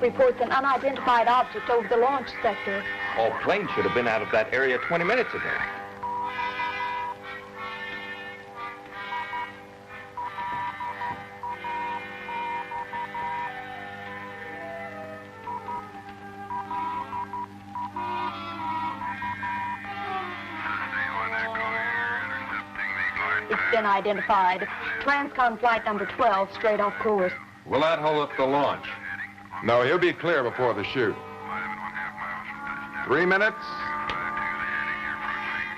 reports an unidentified object over the launch sector. All planes should have been out of that area 20 minutes ago. It's been identified. Transcon flight number 12, straight off course. Will that hold up the launch? No, he'll be clear before the shoot. 3 minutes.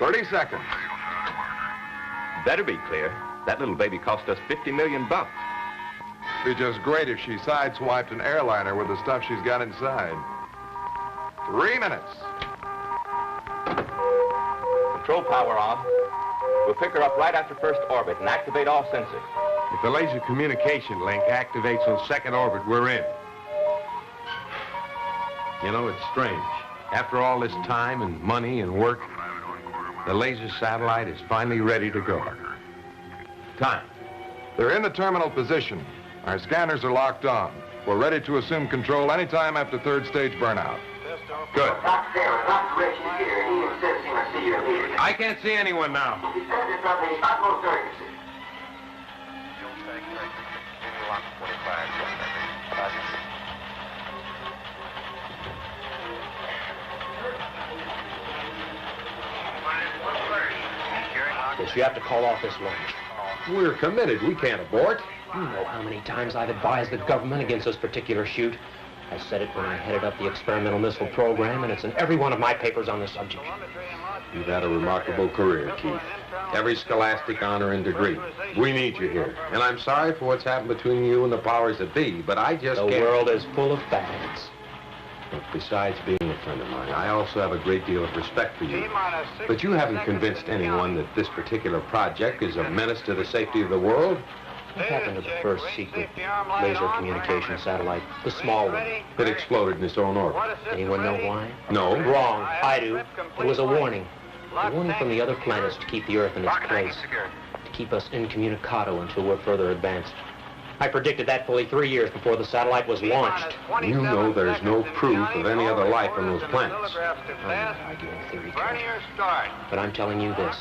30 seconds. Better be clear. That little baby cost us $50 million. It'd be just great if she sideswiped an airliner with the stuff she's got inside. 3 minutes. Control power on. We'll pick her up right after first orbit and activate all sensors. If the laser communication link activates on second orbit, we're in. You know, it's strange. After all this time and money and work, the laser satellite is finally ready to go. Time. They're in the terminal position. Our scanners are locked on. We're ready to assume control anytime after third stage burnout. Good. Dr. Taylor, Dr. Ritchie here. He insists he must see you immediately. I can't see anyone now. He says it's of the utmost urgency. Yes, you have to call off this launch. We're committed. We can't abort. You know how many times I've advised the government against this particular shoot. I said it when I headed up the experimental missile program, and it's in every one of my papers on the subject. You've had a remarkable career, Keith. Every scholastic honor and degree. We need you here. And I'm sorry for what's happened between you and the powers that be, but I just The can't... world is full of fads. Look, besides being a friend of mine, I also have a great deal of respect for you. But you haven't convinced anyone that this particular project is a menace to the safety of the world. What happened to the first secret laser communication satellite, the small one? It exploded in its own orbit. Anyone know why? No. Wrong. I do. It was a warning. A warning from the other planets to keep the Earth in its place. To keep us incommunicado until we're further advanced. I predicted that fully 3 years before the satellite was launched. You know there's no proof of any other life on those planets. I'm not arguing theory, Kurt. But I'm telling you this.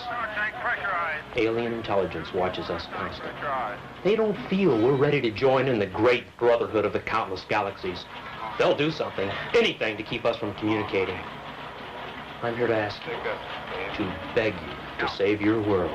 Alien intelligence watches us constantly. They don't feel we're ready to join in the great brotherhood of the countless galaxies. They'll do something, anything, to keep us from communicating. I'm here to ask you, to beg you to save your world.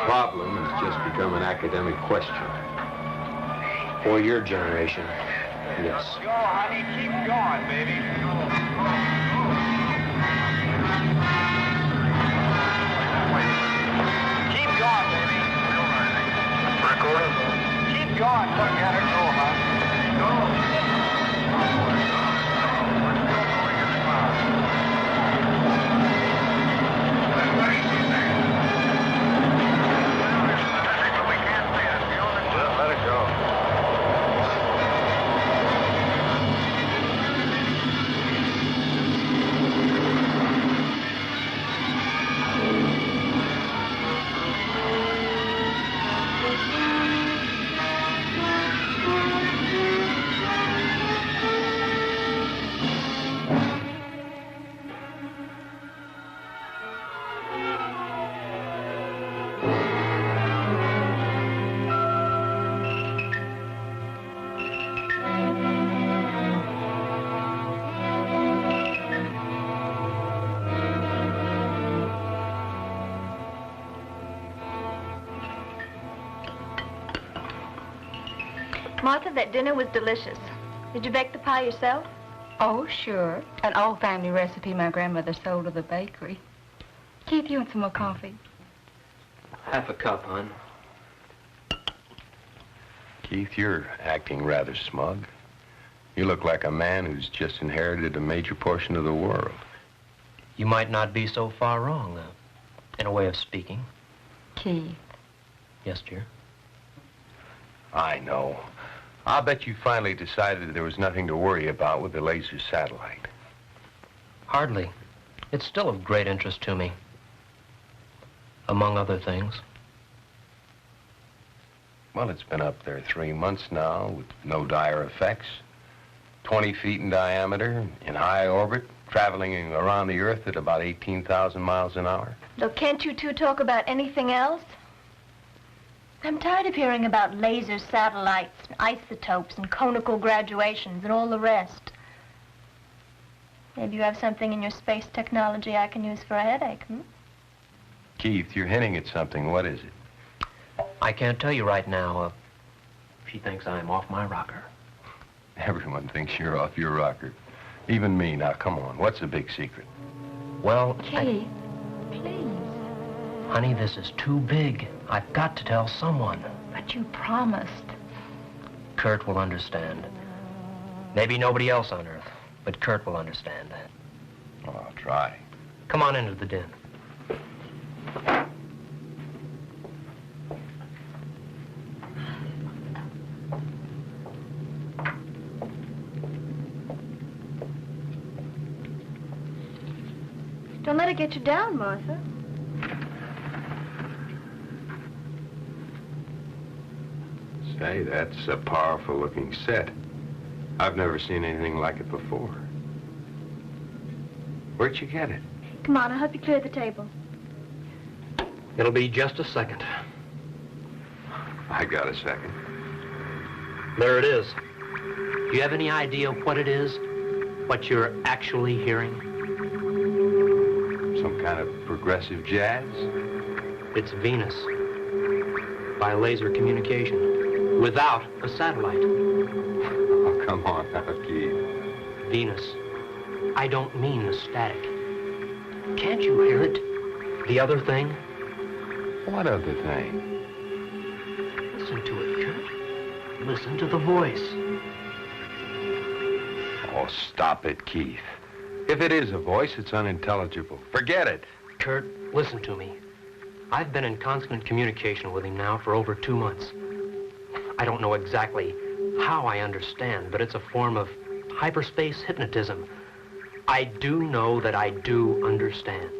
The problem has just become an academic question. For your generation, yes. Go, honey, keep going, baby. Keep going, baby. Keep going, forget her. Go, hon. Go. Let it go. Martha, that dinner was delicious. Did you bake the pie yourself? Oh, sure. An old family recipe my grandmother sold to the bakery. Keith, you want some more coffee? Half a cup, hon. Keith, you're acting rather smug. You look like a man who's just inherited a major portion of the world. You might not be so far wrong, in a way of speaking. Keith. Yes, dear? I know. I'll bet you finally decided that there was nothing to worry about with the laser satellite. Hardly. It's still of great interest to me. Among other things. Well, it's been up there 3 months now with no dire effects. 20 feet in diameter, in high orbit, traveling around the Earth at about 18,000 miles an hour. Look, can't you two talk about anything else? I'm tired of hearing about laser satellites, and isotopes, and conical graduations, and all the rest. Maybe you have something in your space technology I can use for a headache, Keith, you're hinting at something. What is it? I can't tell you right now. She thinks I'm off my rocker. Everyone thinks you're off your rocker. Even me. Now, come on. What's the big secret? Well, Keith, please. Honey, this is too big. I've got to tell someone. But you promised. Curt will understand. Maybe nobody else on Earth, but Curt will understand. Oh, I'll try. Come on into the den. Don't let it get you down, Martha. Say, that's a powerful-looking set. I've never seen anything like it before. Where'd you get it? Come on, I'll help you clear the table. It'll be just a second. I got a second. There it is. Do you have any idea what it is? What you're actually hearing? Some kind of progressive jazz? It's Venus. By laser communication. Without a satellite. Oh, come on now, Keith. Venus. I don't mean the static. Can't you hear it? The other thing? What other thing? Listen to it, Curt. Listen to the voice. Oh, stop it, Keith. If it is a voice, it's unintelligible. Forget it. Curt, listen to me. I've been in constant communication with him now for over 2 months. I don't know exactly how I understand, but it's a form of hyperspace hypnotism. I do know that I do understand.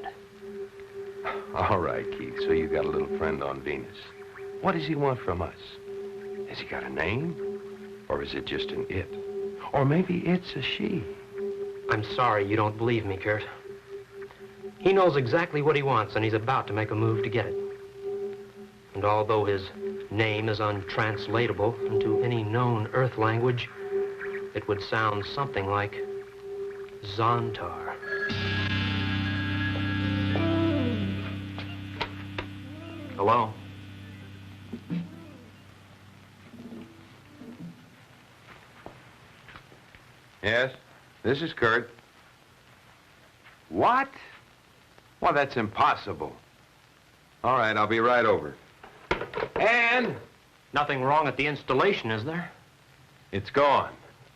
All right, Keith, so you got a little friend on Venus. What does he want from us? Has he got a name? Or is it just an it? Or maybe it's a she? I'm sorry you don't believe me, Curt. He knows exactly what he wants, and he's about to make a move to get it. And although his name is untranslatable into any known Earth language, it would sound something like Zontar. Hello? Yes, this is Curt. What? Well, that's impossible. All right, I'll be right over. And Nothing wrong at the installation, is there? it's gone.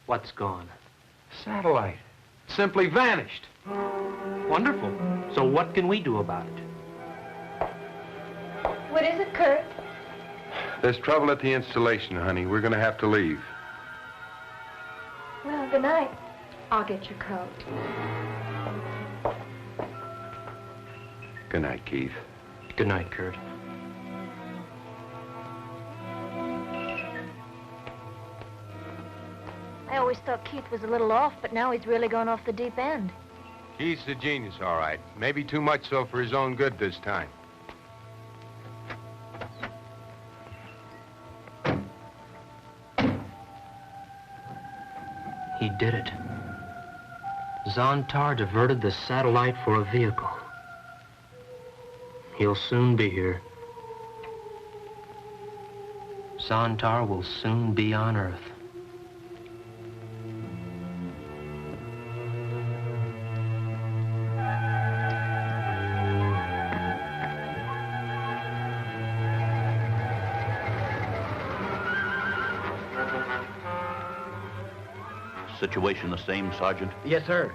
What's gone? Satellite. Simply vanished. Wonderful. So what can we do about it? What is it, Curt? There's trouble at the installation, honey. We're going to have to leave. Well, good night. I'll get your coat. Good night, Keith. Good night, Curt. I always thought Keith was a little off, but now he's really gone off the deep end. Keith's a genius, all right. Maybe too much so for his own good this time. He did it. Zontar diverted the satellite for a vehicle. He'll soon be here. Zontar will soon be on Earth. Situation the same, Sergeant? Yes, sir.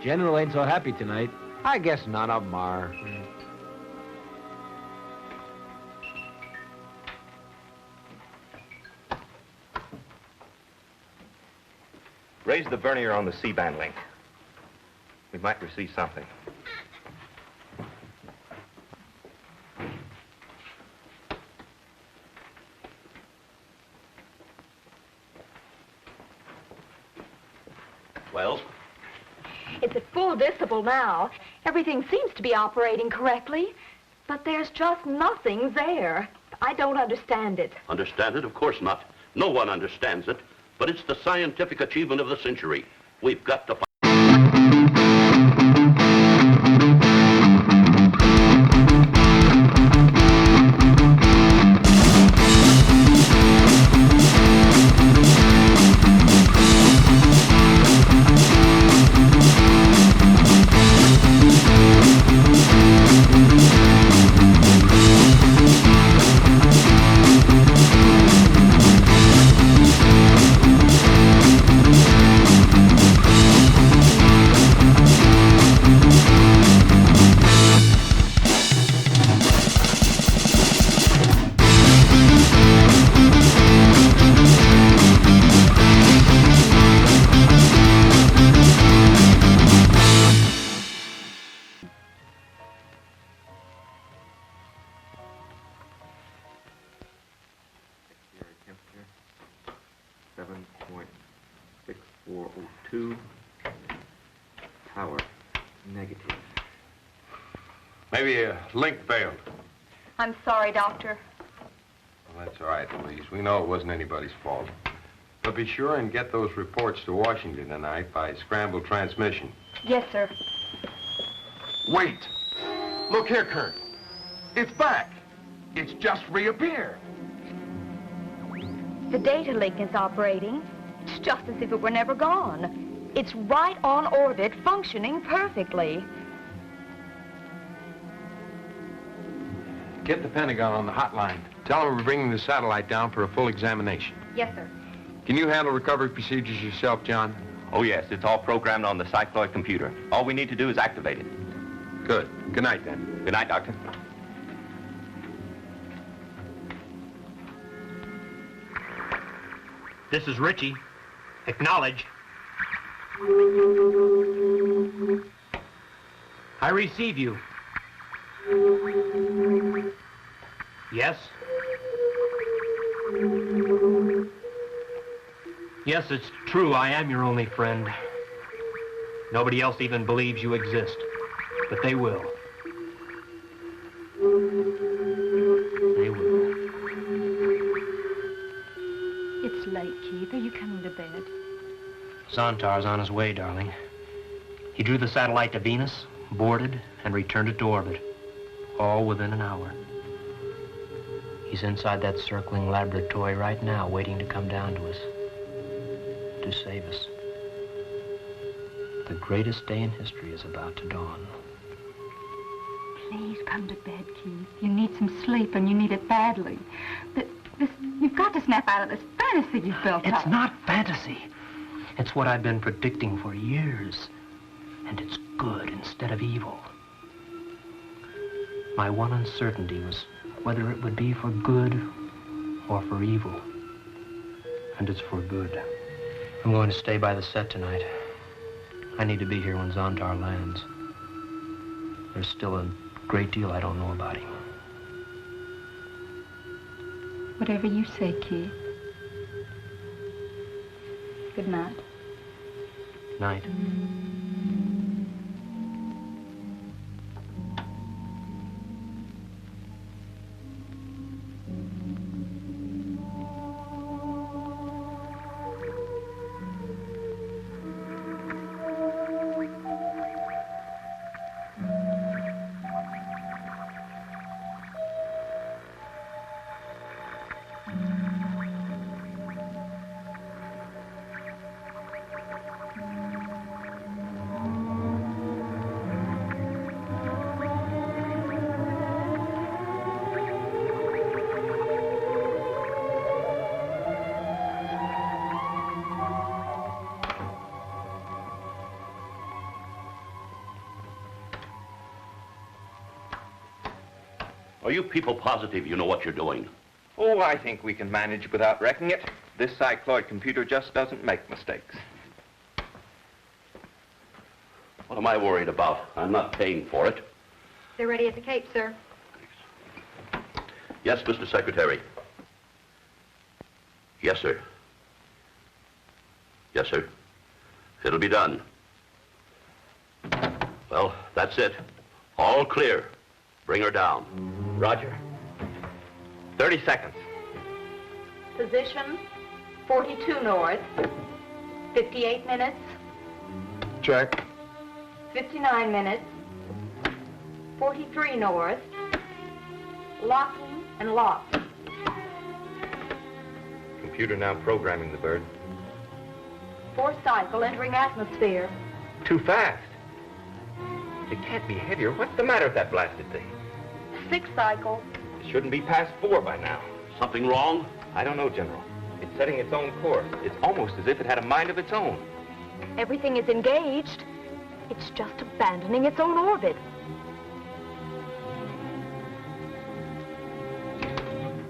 General ain't so happy tonight. I guess none of them are. Raise the vernier on the C-band link. We might receive something. Well? It's at full decibel now. Everything seems to be operating correctly, but there's just nothing there. I don't understand it. Understand it? Of course not. No one understands it. But it's the scientific achievement of the century. We've got to find... Power. Negative. Maybe a link failed. I'm sorry, Doctor. Well, that's all right, Louise. We know it wasn't anybody's fault. But be sure and get those reports to Washington tonight by scrambled transmission. Yes, sir. Wait. Look here, Curt. It's back. It's just reappeared. The data link is operating. It's just as if it were never gone. It's right on orbit, functioning perfectly. Get the Pentagon on the hotline. Tell them we're bringing the satellite down for a full examination. Yes, sir. Can you handle recovery procedures yourself, John? Oh, yes. It's all programmed on the cycloid computer. All we need to do is activate it. Good. Good night, then. Good night, Doctor. This is Richie. Acknowledge. I receive you. Yes? Yes, it's true. I am your only friend. Nobody else even believes you exist. But they will. They will. It's late, Keith. Are you coming to bed? Zontar's on his way, darling. He drew the satellite to Venus, boarded, and returned it to orbit. All within an hour. He's inside that circling laboratory right now, waiting to come down to us. To save us. The greatest day in history is about to dawn. Please come to bed, Keith. You need some sleep, and you need it badly. You've got to snap out of this fantasy you've built up. It's not fantasy. It's what I've been predicting for years. And it's good instead of evil. My one uncertainty was whether it would be for good or for evil. And it's for good. I'm going to stay by the set tonight. I need to be here when Zontar lands. There's still a great deal I don't know about him. Whatever you say, Keith. Good night. Night. Are you people positive you know what you're doing? Oh, I think we can manage without wrecking it. This cycloid computer just doesn't make mistakes. What am I worried about? I'm not paying for it. They're ready at the Cape, sir. Yes, Mr. Secretary. Yes, sir. Yes, sir. It'll be done. Well, that's it. All clear. Bring her down. Roger. 30 seconds. Position 42 north. 58 minutes. Check. 59 minutes. 43 north. Locking and locked. Computer now programming the bird. 4th cycle entering atmosphere. Too fast. It can't be heavier. What's the matter with that blasted thing? 6th cycle. It shouldn't be past 4 by now. Something wrong? I don't know, General. It's setting its own course. It's almost as if it had a mind of its own. Everything is engaged. It's just abandoning its own orbit.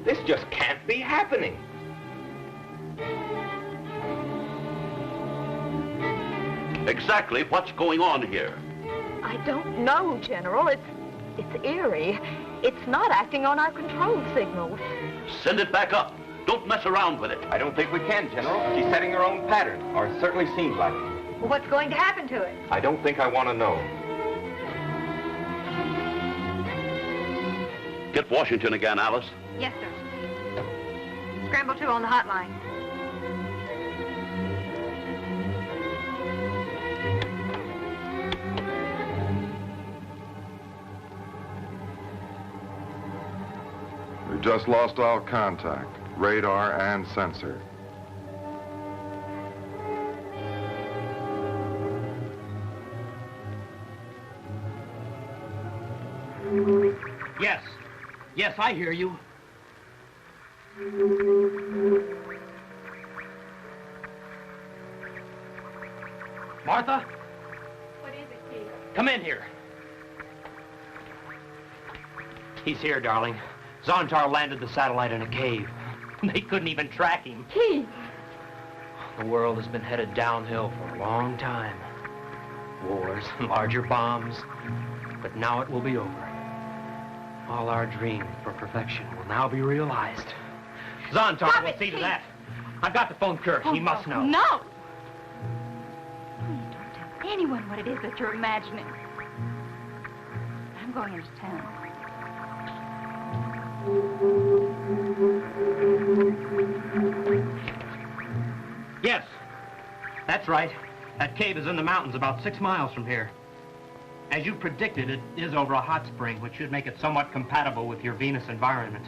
This just can't be happening. Exactly what's going on here? I don't know, General. It's eerie. It's not acting on our control signals. Send it back up. Don't mess around with it. I don't think we can, General. She's setting her own pattern, or it certainly seems like it. Well, what's going to happen to it? I don't think I want to know. Get Washington again, Alice. Yes, sir. Scramble 2 on the hotline. We just lost all contact, radar and sensor. Yes. Yes, I hear you. Martha? What is it, Peter? Come in here. He's here, darling. Zontar landed the satellite in a cave. They couldn't even track him. Keith! The world has been headed downhill for a long time. Wars, larger bombs. But now it will be over. All our dreams for perfection will now be realized. Zontar will see to that. I've got to phone Curt. He must know. No! Please don't tell anyone what it is that you're imagining. I'm going into town. Yes, that's right. That cave is in the mountains about 6 miles from here. As you predicted, it is over a hot spring, which should make it somewhat compatible with your Venus environment.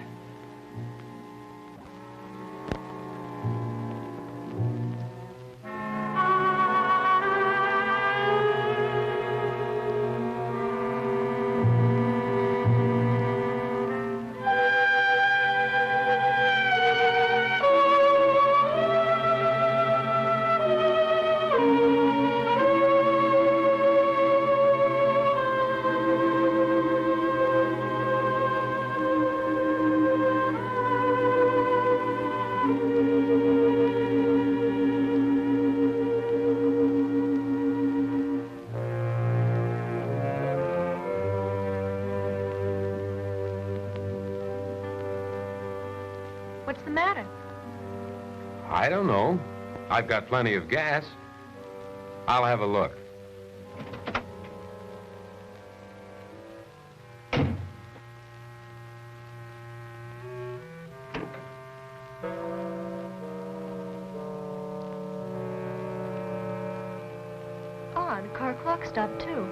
What's the matter? I don't know. I've got plenty of gas. I'll have a look. Odd, car clock stopped too.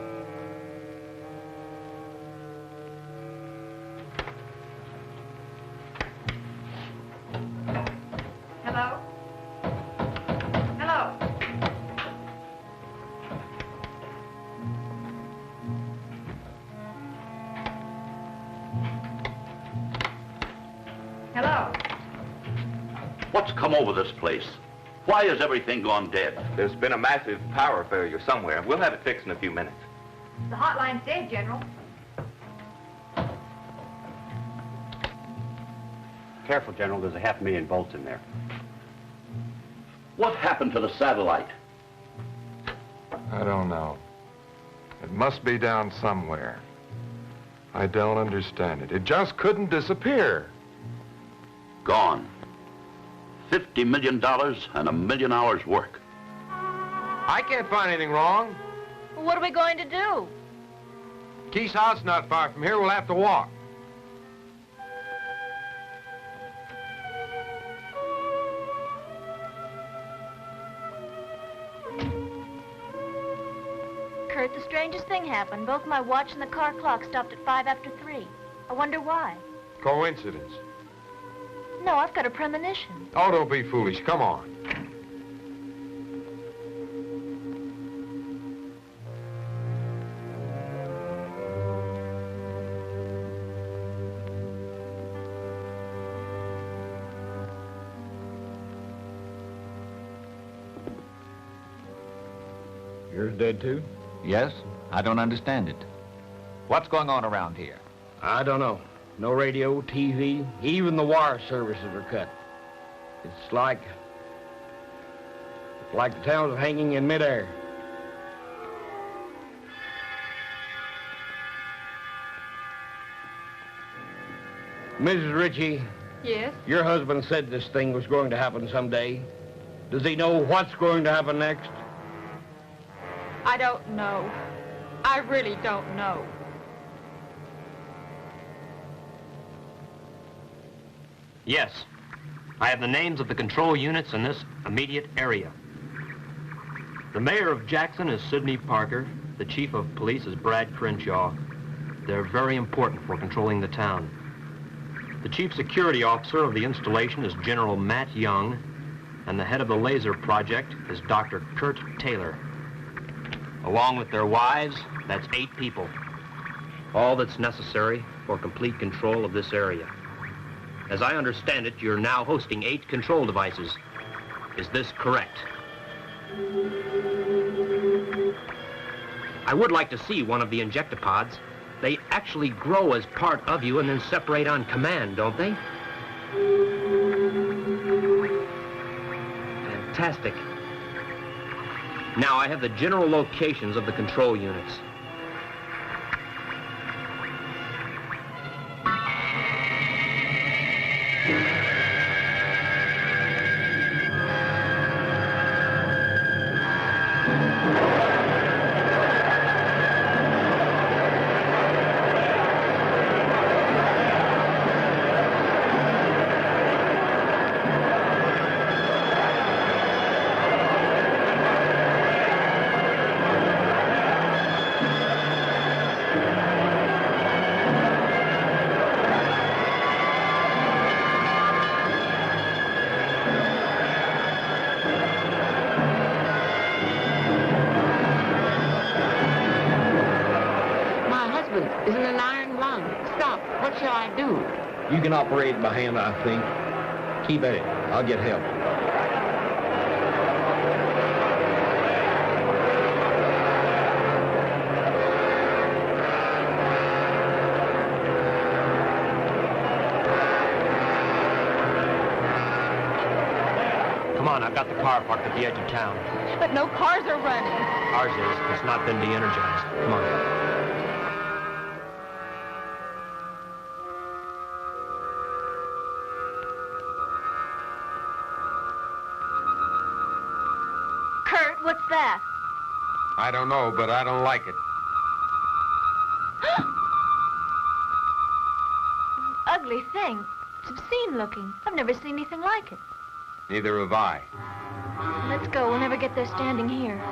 Hello? Hello? Hello? What's come over this place? Why has everything gone dead? There's been a massive power failure somewhere. We'll have it fixed in a few minutes. The hotline's dead, General. Careful, General. There's a 500,000 volts in there. What happened to the satellite? I don't know. It must be down somewhere. I don't understand it. It just couldn't disappear. Gone. $50 million and 1,000,000 hours work. I can't find anything wrong. Well, what are we going to do? Keith's house is not far from here. We'll have to walk. Curt, the strangest thing happened. Both my watch and the car clock stopped at 5 after 3. I wonder why. Coincidence. No, I've got a premonition. Oh, don't be foolish. Come on. Yours dead, too? Yes, I don't understand it. What's going on around here? I don't know. No radio, TV, even the wire services are cut. It's like the town's hanging in midair. Mrs. Ritchie. Yes? Your husband said this thing was going to happen someday. Does he know what's going to happen next? I don't know. I really don't know. Yes. I have the names of the control units in this immediate area. The mayor of Jackson is Sidney Parker. The chief of police is Brad Crenshaw. They're very important for controlling the town. The chief security officer of the installation is General Matt Young, and the head of the laser project is Dr. Curt Taylor. Along with their wives, that's 8 people. All that's necessary for complete control of this area. As I understand it, you're now hosting 8 control devices. Is this correct? I would like to see one of the injectopods. They actually grow as part of you and then separate on command, don't they? Fantastic. Now I have the general locations of the control units. You can operate by hand, I think. Keep at it. I'll get help. Come on, I've got the car parked at the edge of town. But no cars are running. Ours is. It's not been de-energized. Come on. What's that? I don't know, but I don't like it. Ugly thing. It's obscene looking. I've never seen anything like it. Neither have I. Let's go. We'll never get there standing here.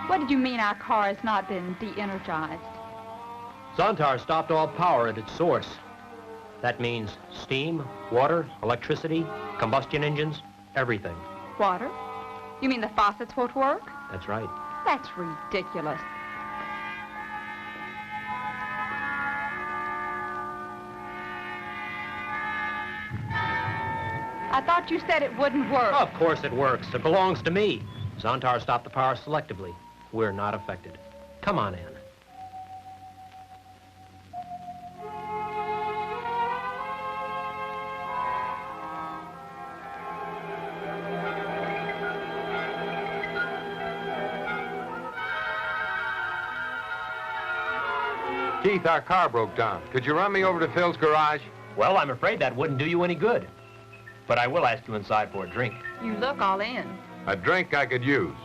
What did you mean our car has not been de-energized? Zontar stopped all power at its source. That means steam, water, electricity, combustion engines, everything. Water? You mean the faucets won't work? That's right. That's ridiculous. I thought you said it wouldn't work. Of course it works. It belongs to me. Zontar stopped the power selectively. We're not affected. Come on in. Keith, our car broke down. Could you run me over to Phil's garage? Well, I'm afraid that wouldn't do you any good. But I will ask you inside for a drink. You look all in. A drink I could use.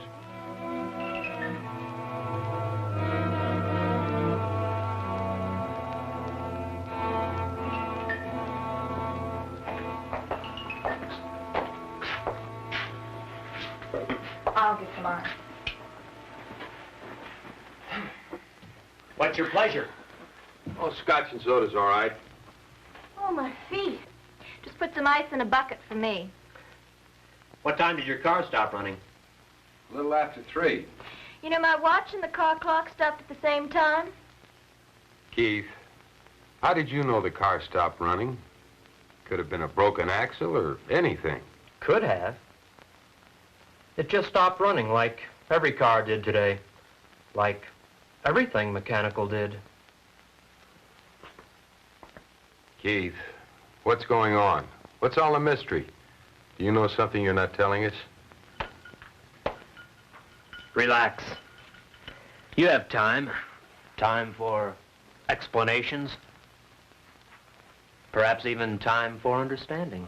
I'll get some ice. What's your pleasure? Oh, scotch and soda's all right. Oh, my feet. Just put some ice in a bucket for me. What time did your car stop running? A little after 3. You know, my watch and the car clock stopped at the same time. Keith, how did you know the car stopped running? Could have been a broken axle or anything. Could have. It just stopped running like every car did today. Like everything mechanical did. Keith, what's going on? What's all the mystery? Do you know something you're not telling us? Relax. You have time. Time for explanations. Perhaps even time for understanding.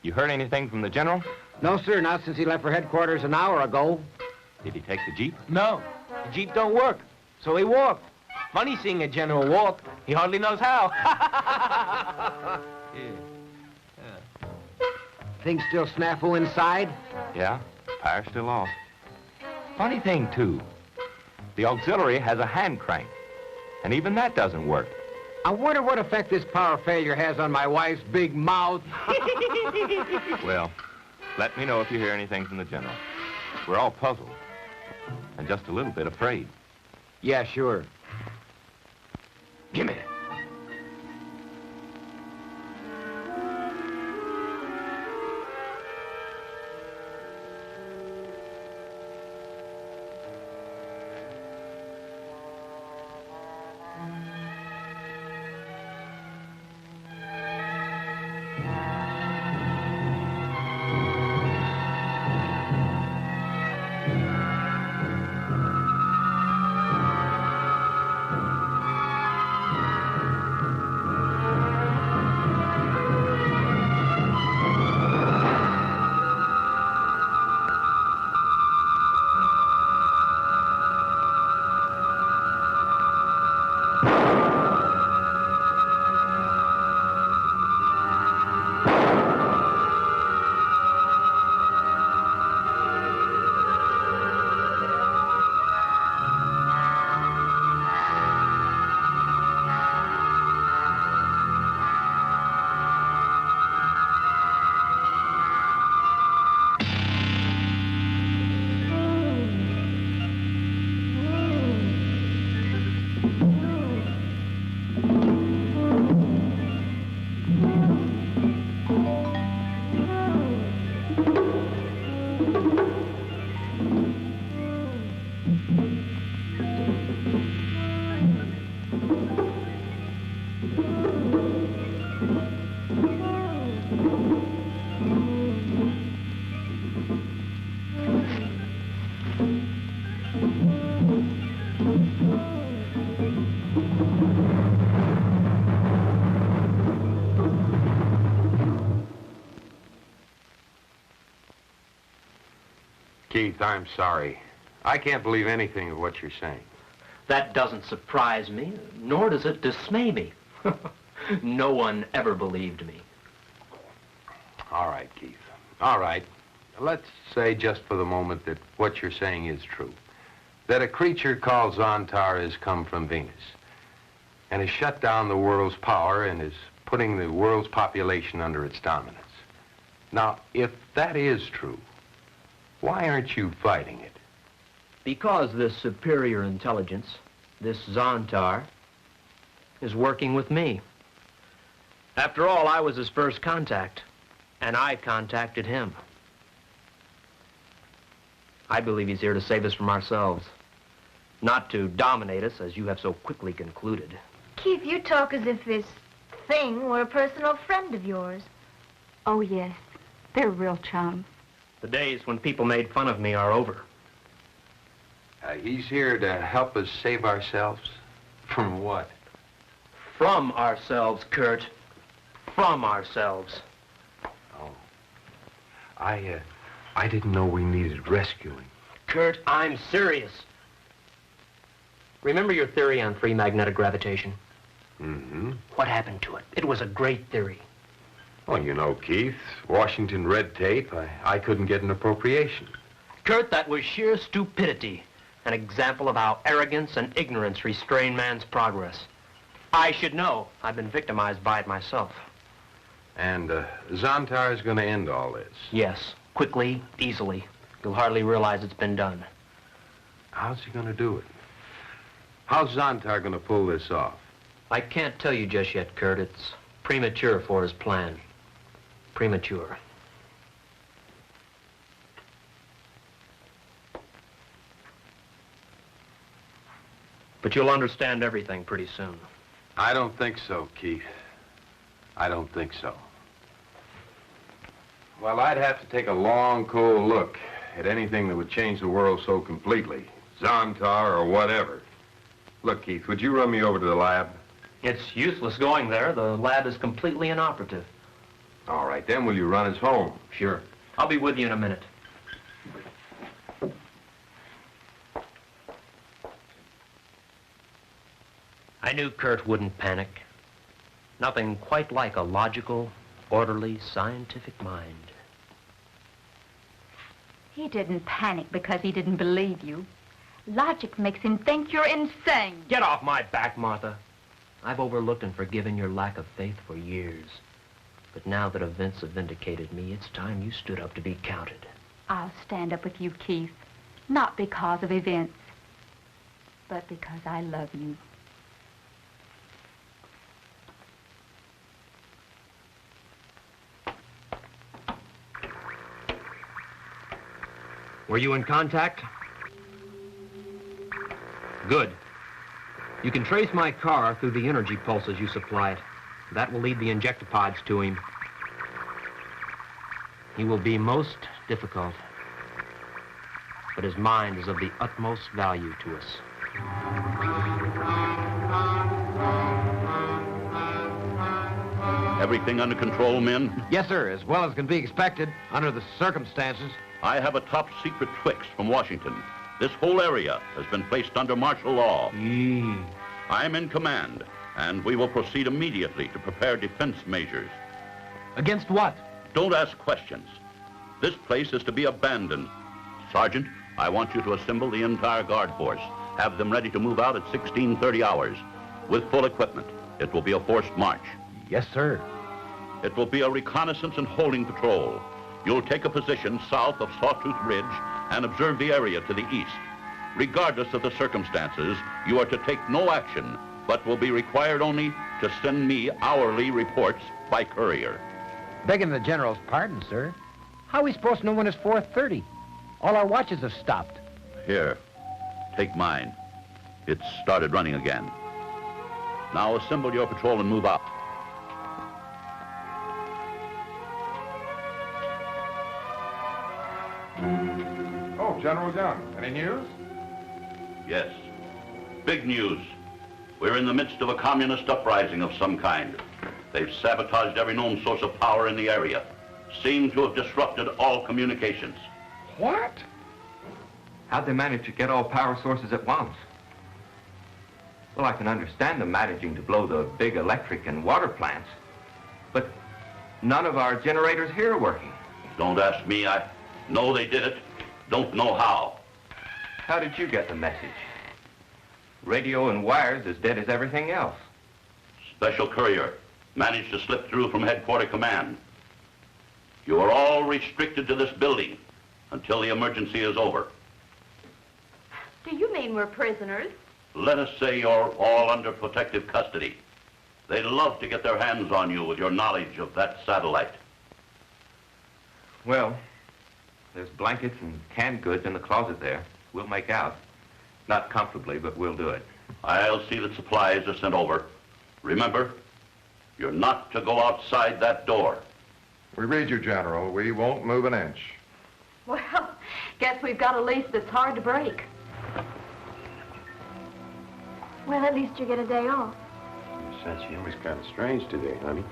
You heard anything from the general? No, sir, not since he left for headquarters an hour ago. Did he take the Jeep? No, the Jeep don't work, so he walked. Funny seeing a general walk. He hardly knows how. Things still snafu inside? Yeah, power's still off. Funny thing, too. The auxiliary has a hand crank, and even that doesn't work. I wonder what effect this power failure has on my wife's big mouth. Well, let me know if you hear anything from the general. We're all puzzled, and just a little bit afraid. Yeah, sure. Give me it. Keith, I'm sorry. I can't believe anything of what you're saying. That doesn't surprise me, nor does it dismay me. No one ever believed me. All right, Keith. All right. Let's say just for the moment that what you're saying is true. that a creature called Zontar has come from Venus and has shut down the world's power and is putting the world's population under its dominance. Now, if that is true, why aren't you fighting it? Because this superior intelligence, this Zontar, is working with me. After all, I was his first contact, and I contacted him. I believe he's here to save us from ourselves, not to dominate us, as you have so quickly concluded. Keith, you talk as if this thing were a personal friend of yours. Oh, yes. They're real chums. The days when people made fun of me are over. He's here to help us save ourselves. From what? From ourselves, Curt. From ourselves. Oh. I didn't know we needed rescuing. Curt, I'm serious. Remember your theory on free magnetic gravitation? Mm-hmm. What happened to it? It was a great theory. Well, you know, Keith, Washington red tape, I couldn't get an appropriation. Curt, that was sheer stupidity. An example of how arrogance and ignorance restrain man's progress. I should know. I've been victimized by it myself. And Zontar is going to end all this? Yes, quickly, easily. You'll hardly realize it's been done. How's he going to do it? How's Zontar going to pull this off? I can't tell you just yet, Curt. It's premature for his plan. Premature. But you'll understand everything pretty soon. I don't think so, Keith. I don't think so. Well, I'd have to take a long, cold look at anything that would change the world so completely. Zontar or whatever. Look, Keith, would you run me over to the lab? It's useless going there. The lab is completely inoperative. All right, then will you run us home? Sure. I'll be with you in a minute. I knew Curt wouldn't panic. Nothing quite like a logical, orderly, scientific mind. He didn't panic because he didn't believe you. Logic makes him think you're insane. Get off my back, Martha. I've overlooked and forgiven your lack of faith for years. But now that events have vindicated me, it's time you stood up to be counted. I'll stand up with you, Keith. Not because of events, but because I love you. Were you in contact? Good. You can trace my car through the energy pulses you supply it. That will lead the injectopods to him. He will be most difficult, but his mind is of the utmost value to us. Everything under control, men? Yes, sir, as well as can be expected under the circumstances. I have a top-secret fix from Washington. This whole area has been placed under martial law. I'm in command, and we will proceed immediately to prepare defense measures. Against what? Don't ask questions. This place is to be abandoned. Sergeant, I want you to assemble the entire guard force. Have them ready to move out at 16:30 hours. With full equipment. It will be a forced march. Yes, sir. It will be a reconnaissance and holding patrol. You'll take a position south of Sawtooth Ridge and observe the area to the east. Regardless of the circumstances, you are to take no action, but will be required only to send me hourly reports by courier. Begging the General's pardon, sir. How are we supposed to know when it's 4:30? All our watches have stopped. Here, take mine. It's started running again. Now assemble your patrol and move out. Oh, General Young, any news? Yes. Big news. We're in the midst of a communist uprising of some kind. They've sabotaged every known source of power in the area. Seem to have disrupted all communications. What? How'd they manage to get all power sources at once? Well, I can understand them managing to blow the big electric and water plants, but none of our generators here are working. Don't ask me. I know they did it. Don't know how. How did you get the message? Radio and wires as dead as everything else. Special courier managed to slip through from headquarter command. You are all restricted to this building until the emergency is over. Do you mean we're prisoners? Let us say you're all under protective custody. They'd love to get their hands on you with your knowledge of that satellite. Well, there's blankets and canned goods in the closet there. We'll make out. Not comfortably, but we'll do it. I'll see that supplies are sent over. Remember, you're not to go outside that door. We read you, General. We won't move an inch. Well, guess we've got a lease that's hard to break. Well, at least you get a day off. Your sense of humor's kind of strange today, honey.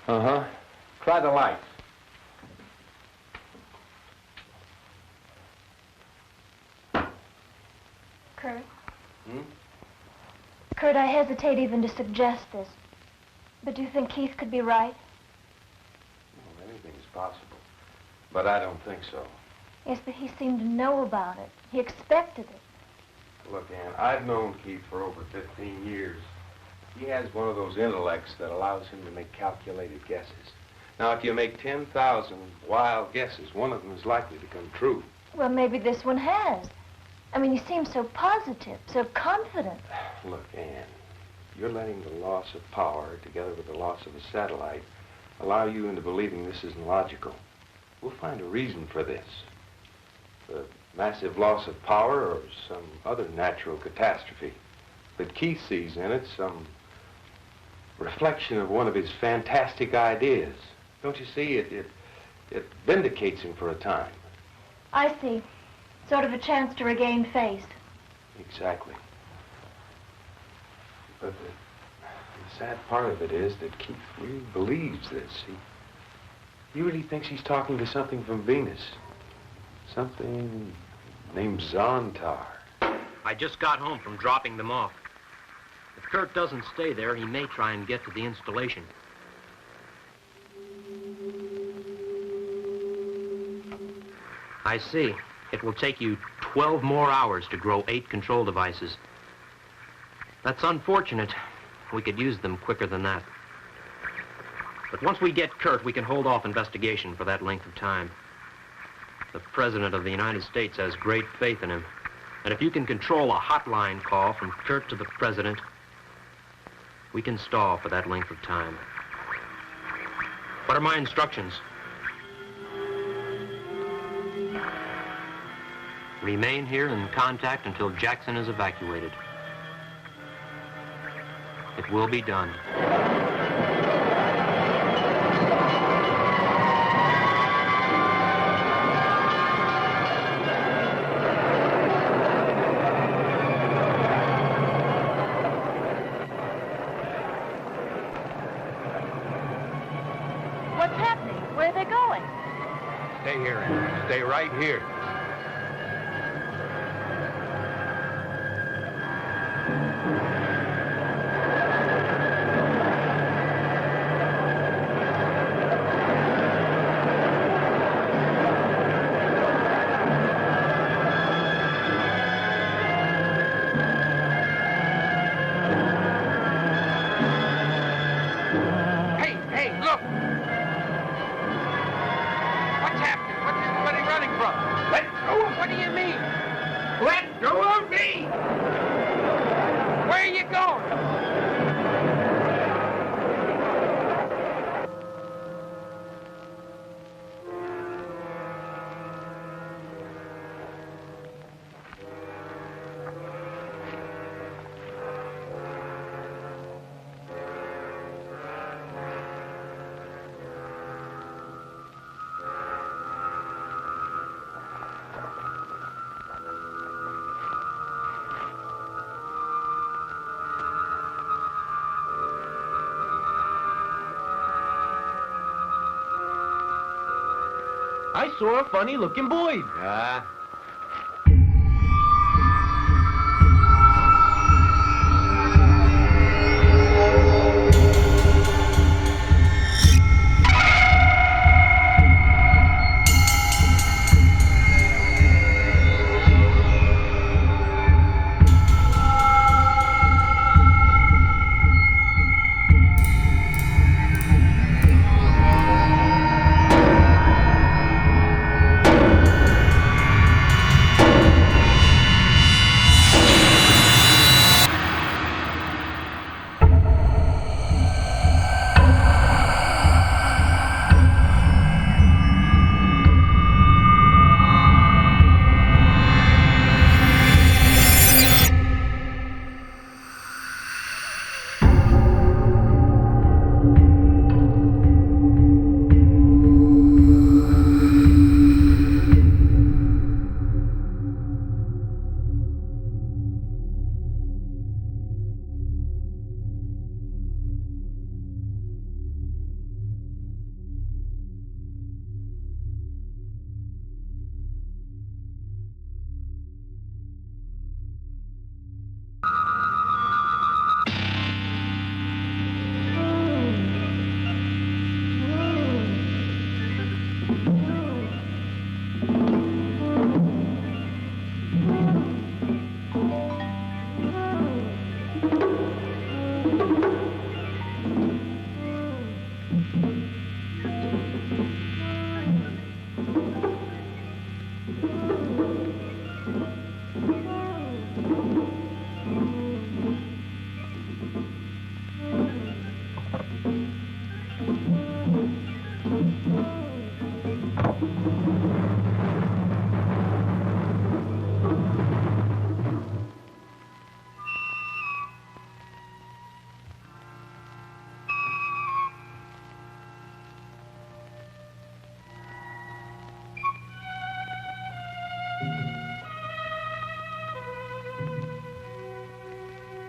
Uh-huh. Try the lights. Curt. Hmm? Curt, I hesitate even to suggest this. But do you think Keith could be right? Well, anything's possible. But I don't think so. Yes, but he seemed to know about it. He expected it. Look, Ann, I've known Keith for over 15 years. He has one of those intellects that allows him to make calculated guesses. Now, if you make 10,000 wild guesses, one of them is likely to come true. Well, maybe this one has. I mean, you seem so positive, so confident. Look, Ann, you're letting the loss of power, together with the loss of a satellite, allow you into believing this isn't logical. We'll find a reason for this. The massive loss of power or some other natural catastrophe. But Keith sees in it some reflection of one of his fantastic ideas. Don't you see? It vindicates him for a time. I see. Sort of a chance to regain face. Exactly. But the sad part of it is that Keith really believes this. He really thinks he's talking to something from Venus. Something named Zontar. I just got home from dropping them off. If Curt doesn't stay there, he may try and get to the installation. I see. It will take you 12 more hours to grow 8 control devices. That's unfortunate. We could use them quicker than that. But once we get Curt, we can hold off investigation for that length of time. The President of the United States has great faith in him. And if you can control a hotline call from Curt to the President, we can stall for that length of time. What are my instructions? Remain here in contact until Jackson is evacuated. It will be done. What's happening? Where are they going? Stay here, Ann. Stay right here. Hey, look! What's happening? What's everybody running from? I saw a funny-looking boy. Ah.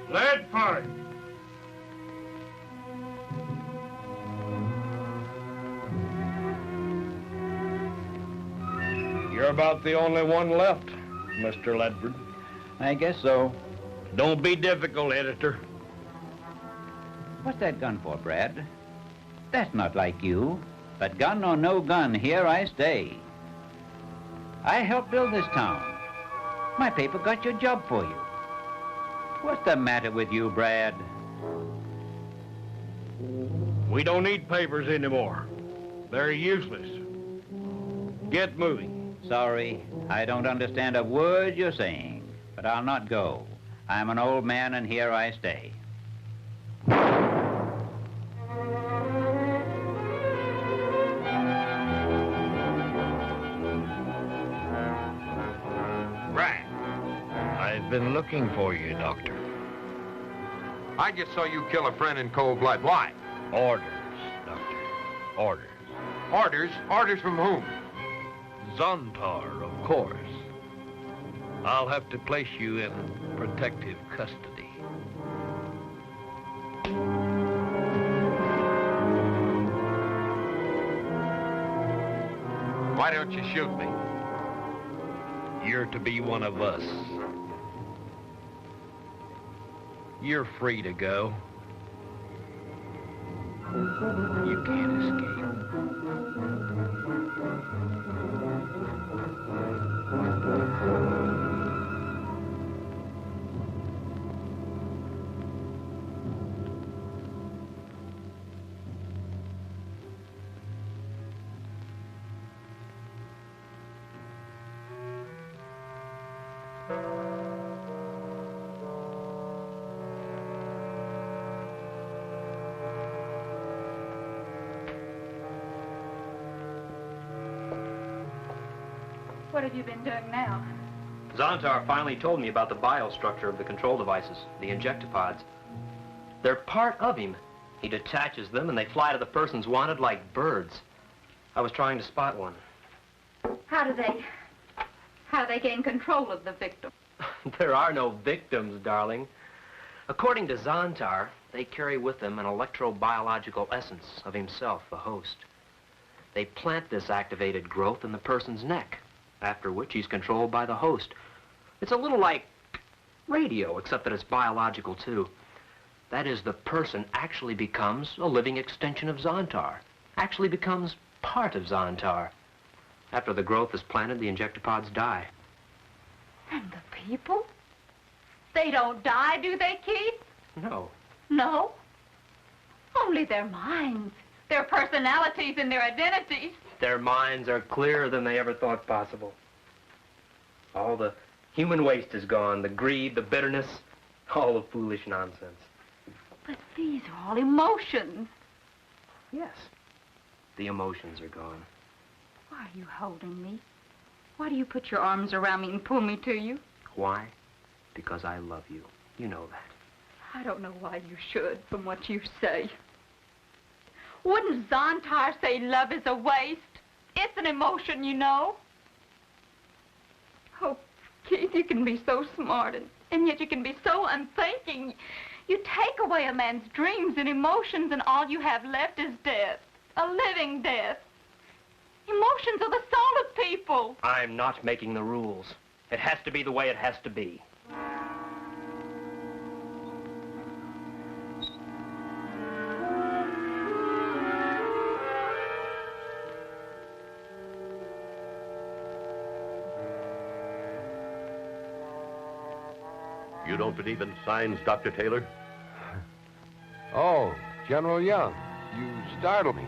Lead pipe. You're about the only one left, Mr. Ledford. I guess so. Don't be difficult, editor. What's that gun for, Brad? That's not like you. But gun or no gun, here I stay. I helped build this town. My paper got your job for you. What's the matter with you, Brad? We don't need papers anymore. They're useless. Get moving. Sorry, I don't understand a word you're saying, but I'll not go. I'm an old man, and here I stay. I've been looking for you, Doctor. I just saw you kill a friend in cold blood. Why? Orders, Doctor. Orders. Orders? Orders from whom? Zontar, of course. I'll have to place you in protective custody. Why don't you shoot me? You're to be one of us. You're free to go. You can't escape. What have you been doing now? Zontar finally told me about the biostructure of the control devices, the injectopods. They're part of him. He detaches them and they fly to the persons wanted like birds. I was trying to spot one. How do they gain control of the victim? There are no victims, darling. According to Zontar, they carry with them an electrobiological essence of himself, the host. They plant this activated growth in the person's neck, after which he's controlled by the host. It's a little like radio, except that it's biological, too. That is, the person actually becomes a living extension of Zontar, actually becomes part of Zontar. After the growth is planted, the injectopods die. And the people? They don't die, do they, Keith? No. No? Only their minds, their personalities, and their identities. Their minds are clearer than they ever thought possible. All the human waste is gone, the greed, the bitterness, all the foolish nonsense. But these are all emotions. Yes, the emotions are gone. Why are you holding me? Why do you put your arms around me and pull me to you? Why? Because I love you. You know that. I don't know why you should, from what you say. Wouldn't Zontar say love is a waste? It's an emotion, you know. Oh, Keith, you can be so smart, and yet you can be so unthinking. You take away a man's dreams and emotions, and all you have left is death. A living death. Emotions are the soul of people. I'm not making the rules. It has to be the way it has to be. You don't believe in signs, Dr. Taylor? Oh, General Young, you startled me.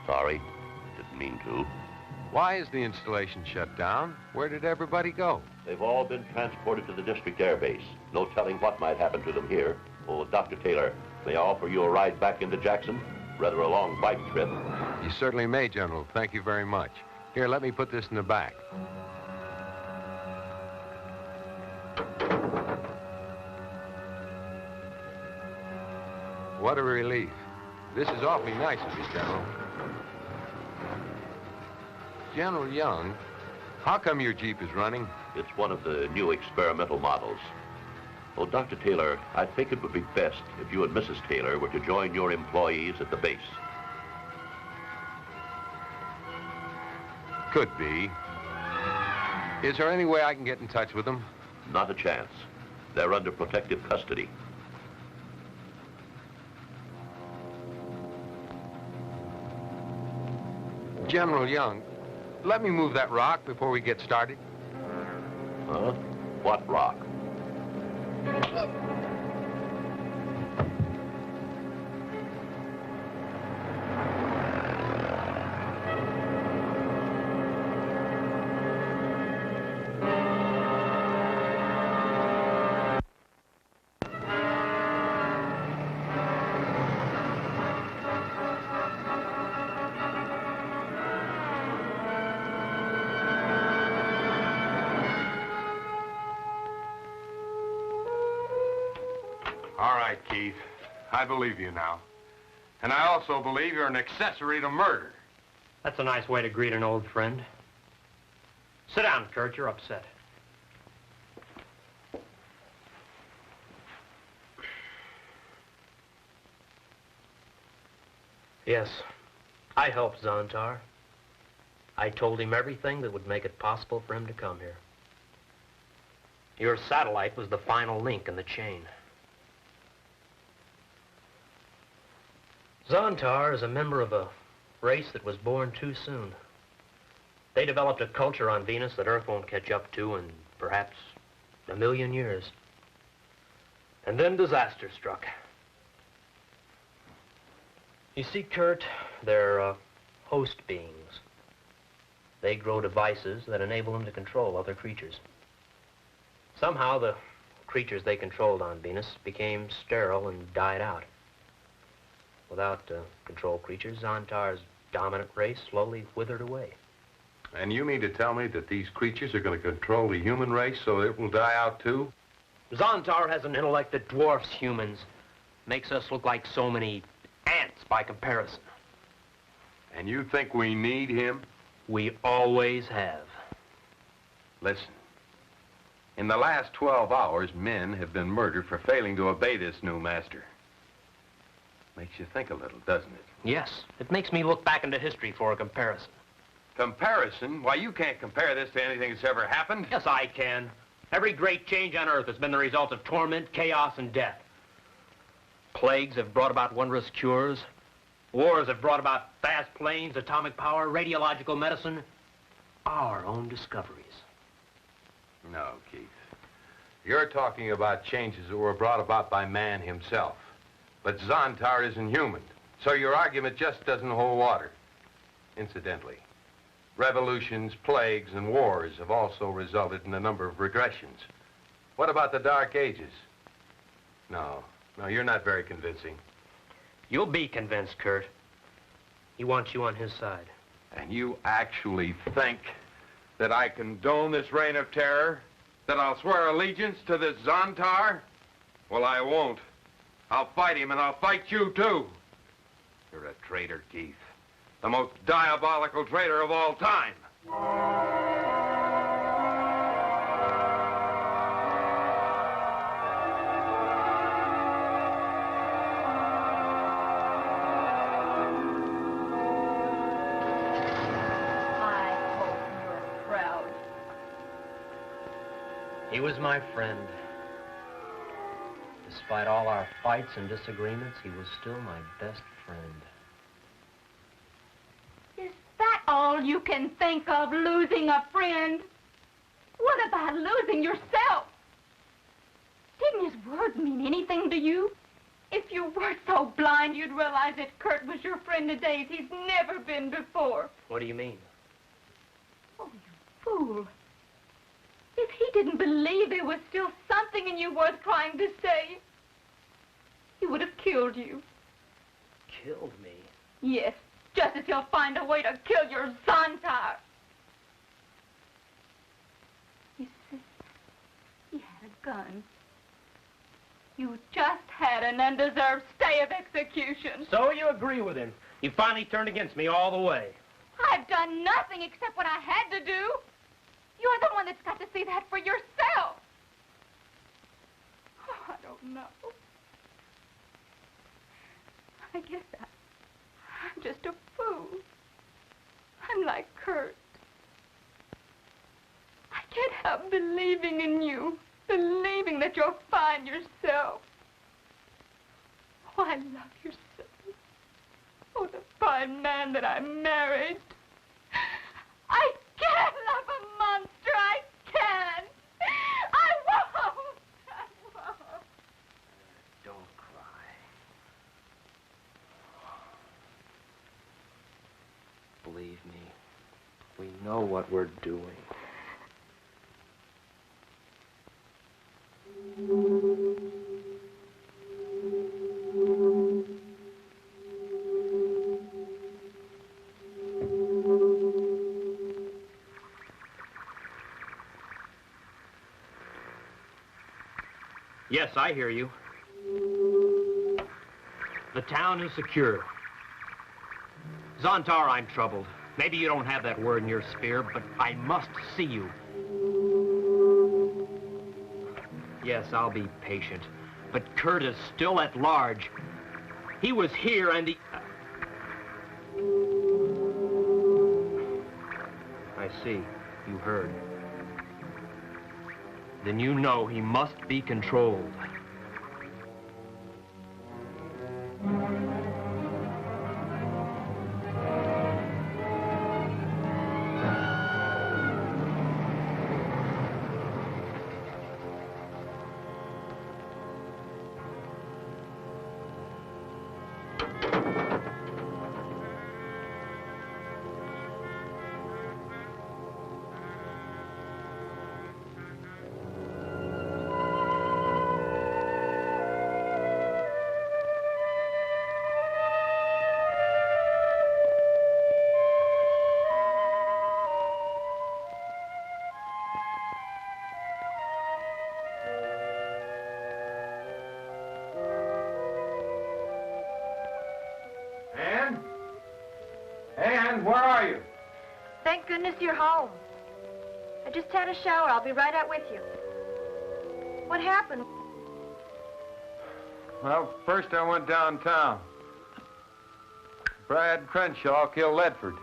Sorry, didn't mean to. Why is the installation shut down? Where did everybody go? They've all been transported to the district air base. No telling what might happen to them here. Oh, Dr. Taylor, may I offer you a ride back into Jackson? Rather a long bike trip. You certainly may, General. Thank you very much. Here, let me put this in the back. What a relief. This is awfully nice of you, General. General Young, how come your Jeep is running? It's one of the new experimental models. Oh, Dr. Taylor, I think it would be best if you and Mrs. Taylor were to join your employees at the base. Could be. Is there any way I can get in touch with them? Not a chance. They're under protective custody. General Young, let me move that rock before we get started. Huh? What rock? Keith. I believe you now. And I also believe you're an accessory to murder. That's a nice way to greet an old friend. Sit down, Curt. You're upset. Yes, I helped Zontar. I told him everything that would make it possible for him to come here. Your satellite was the final link in the chain. Zontar is a member of a race that was born too soon. They developed a culture on Venus that Earth won't catch up to in perhaps 1,000,000 years. And then disaster struck. You see, Curt, they're host beings. They grow devices that enable them to control other creatures. Somehow the creatures they controlled on Venus became sterile and died out. Without control creatures, Zontar's dominant race slowly withered away. And you mean to tell me that these creatures are going to control the human race so it will die out too? Zontar has an intellect that dwarfs humans. Makes us look like so many ants by comparison. And you think we need him? We always have. Listen. In the last 12 hours, men have been murdered for failing to obey this new master. Makes you think a little, doesn't it? Yes, it makes me look back into history for a comparison. Comparison? Why, you can't compare this to anything that's ever happened. Yes, I can. Every great change on Earth has been the result of torment, chaos, and death. Plagues have brought about wondrous cures. Wars have brought about fast planes, atomic power, radiological medicine. Our own discoveries. No, Keith. You're talking about changes that were brought about by man himself. But Zontar isn't human, so your argument just doesn't hold water. Incidentally, revolutions, plagues, and wars have also resulted in a number of regressions. What about the Dark Ages? No, you're not very convincing. You'll be convinced, Curt. He wants you on his side. And you actually think that I condone this reign of terror? That I'll swear allegiance to this Zontar? Well, I won't. I'll fight him, and I'll fight you, too. You're a traitor, Keith. The most diabolical traitor of all time. I hope you're proud. He was my friend. Despite all our fights and disagreements, he was still my best friend. Is that all you can think of, losing a friend? What about losing yourself? Didn't his words mean anything to you? If you were so blind, you'd realize that Curt was your friend today as he's never been before. What do you mean? Oh, you fool. If he didn't believe there was still something in you worth trying to say, he would have killed you. Killed me? Yes, just as he'll find a way to kill your Zontar. You see, he had a gun. You just had an undeserved stay of execution. So you agree with him. You finally turned against me all the way. I've done nothing except what I had to do. You're the one that's got to see that for yourself. Oh, I don't know. I guess I'm just a fool. I'm like Curt. I can't help believing in you, believing that you're fine yourself. Oh, I love your son. Oh, the fine man that I married. I can't love a monster. I can't. I won't. I won't. Don't cry. Believe me, we know what we're doing. Yes, I hear you. The town is secure. Zontar, I'm troubled. Maybe you don't have that word in your sphere, but I must see you. Yes, I'll be patient. But Curt is still at large. He was here and he... I see. You heard. Then you know he must be controlled. Ann, where are you? Thank goodness you're home. I just had a shower. I'll be right out with you. What happened? Well, first I went downtown. Brad Crenshaw killed Ledford.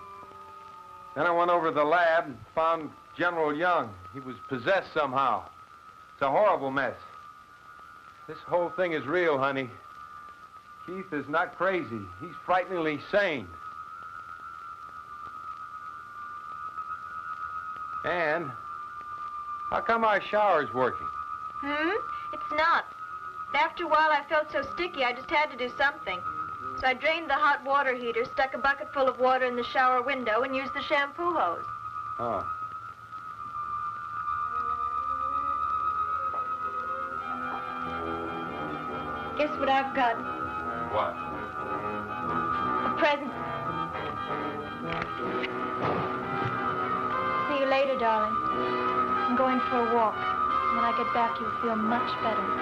Then I went over to the lab and found General Young. He was possessed somehow. It's a horrible mess. This whole thing is real, honey. Keith is not crazy. He's frighteningly sane. Ann, how come our shower's working? It's not. After a while, I felt so sticky, I just had to do something. So I drained the hot water heater, stuck a bucket full of water in the shower window, and used the shampoo hose. Oh. Guess what I've got? What? A present. See you later, darling. I'm going for a walk. When I get back, you'll feel much better.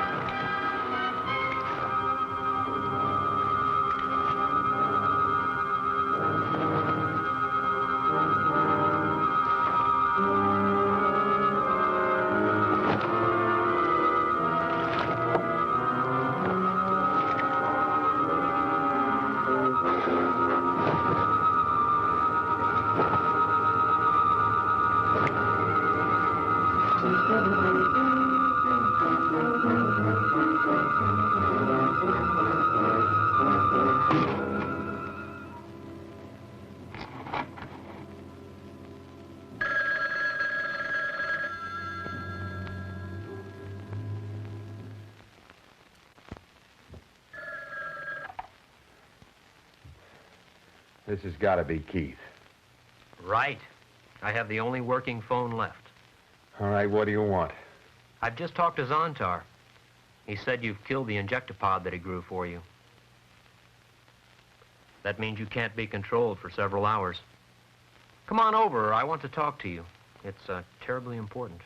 This has got to be Keith. Right. I have the only working phone left. All right, what do you want? I've just talked to Zontar. He said you've killed the injectopod that he grew for you. That means you can't be controlled for several hours. Come on over. I want to talk to you. It's terribly important.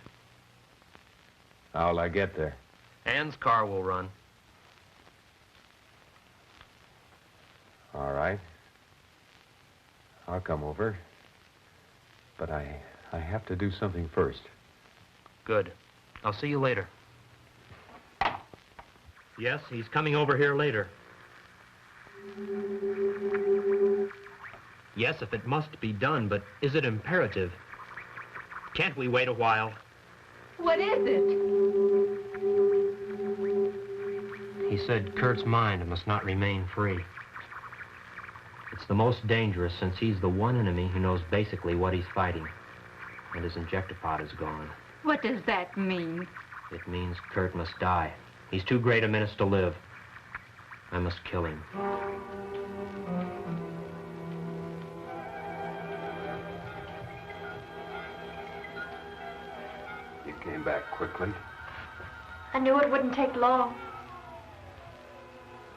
How'll I get there? Ann's car will run. All right. I'll come over. But I have to do something first. Good. I'll see you later. Yes, he's coming over here later. Yes, if it must be done, but is it imperative? Can't we wait a while? What is it? He said Curt's mind must not remain free. It's the most dangerous since he's the one enemy who knows basically what he's fighting. And his injectopod is gone. What does that mean? It means Curt must die. He's too great a menace to live. I must kill him. You came back quickly? I knew it wouldn't take long.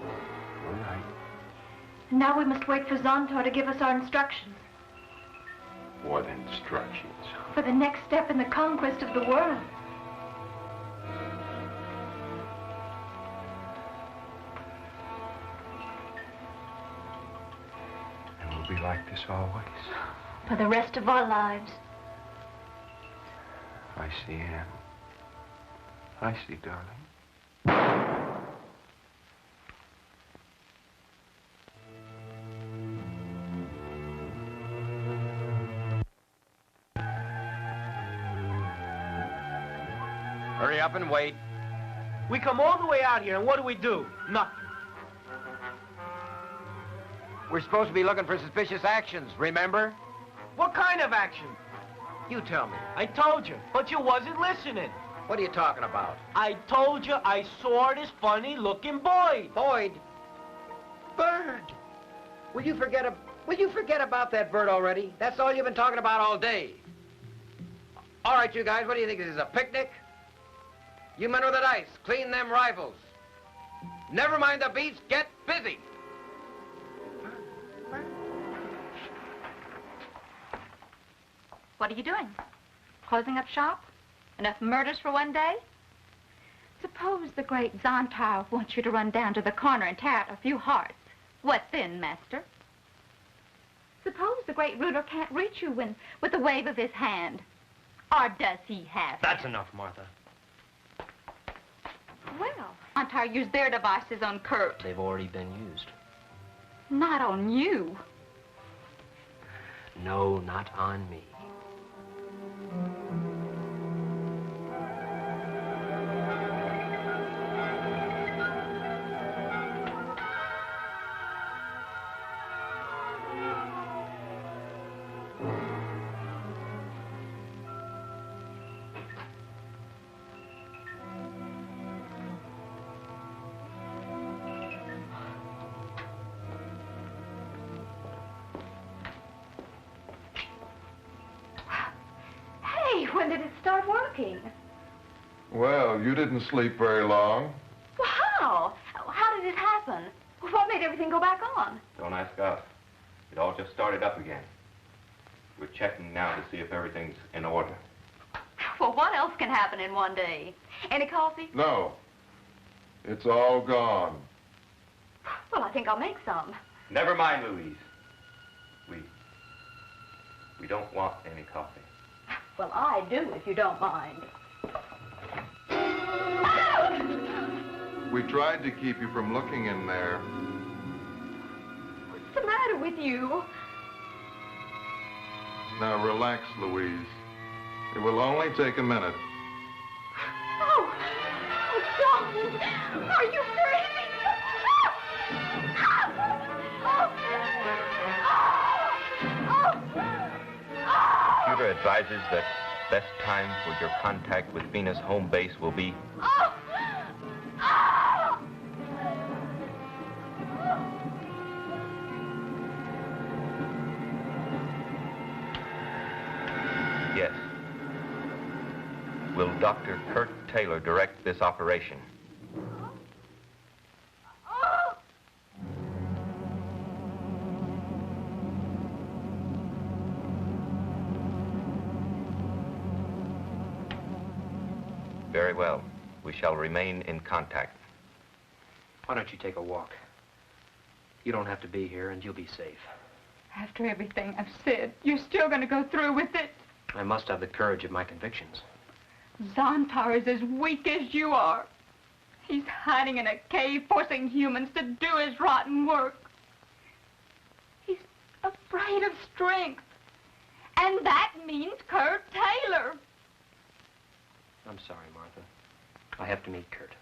All right. And now we must wait for Zontar to give us our instructions. What instructions? For the next step in the conquest of the world. And we'll be like this always. For the rest of our lives. I see, Ann. I see, darling. Hurry up and wait. We come all the way out here, and what do? Nothing. We're supposed to be looking for suspicious actions, remember? What kind of action? You tell me. I told you, but you wasn't listening. What are you talking about? I told you I saw this funny-looking Boyd. Boyd? Bird. Will you forget about that bird already? That's all you've been talking about all day. All right, you guys, what do you think? This is a picnic? You men with the dice, clean them rifles. Never mind the beats, get busy. What are you doing? Closing up shop? Enough murders for one day? Suppose the great Zontar wants you to run down to the corner and tear out a few hearts. What then, master? Suppose the great ruler can't reach you with a wave of his hand. Or does he have? That's enough, Martha. Well, Zontar used their devices on Curt. They've already been used. Not on you. No, not on me. When did it start working? Well, you didn't sleep very long. Well, how? How did it happen? What made everything go back on? Don't ask us. It all just started up again. We're checking now to see if everything's in order. Well, what else can happen in one day? Any coffee? No. It's all gone. Well, I think I'll make some. Never mind, Louise. We don't want any coffee. Well, I do, if you don't mind. We tried to keep you from looking in there. What's the matter with you? Now relax, Louise. It will only take a minute. Oh, don't! Are you crazy? Computer advises that best time for your contact with Venus home base will be... Yes. Will Dr. Curt Taylor direct this operation? Very well. We shall remain in contact. Why don't you take a walk? You don't have to be here, and you'll be safe. After everything I've said, you're still going to go through with it? I must have the courage of my convictions. Zontar is as weak as you are. He's hiding in a cave, forcing humans to do his rotten work. He's afraid of strength. And that means Curt Taylor. I'm sorry, Martha. I have to meet Curt.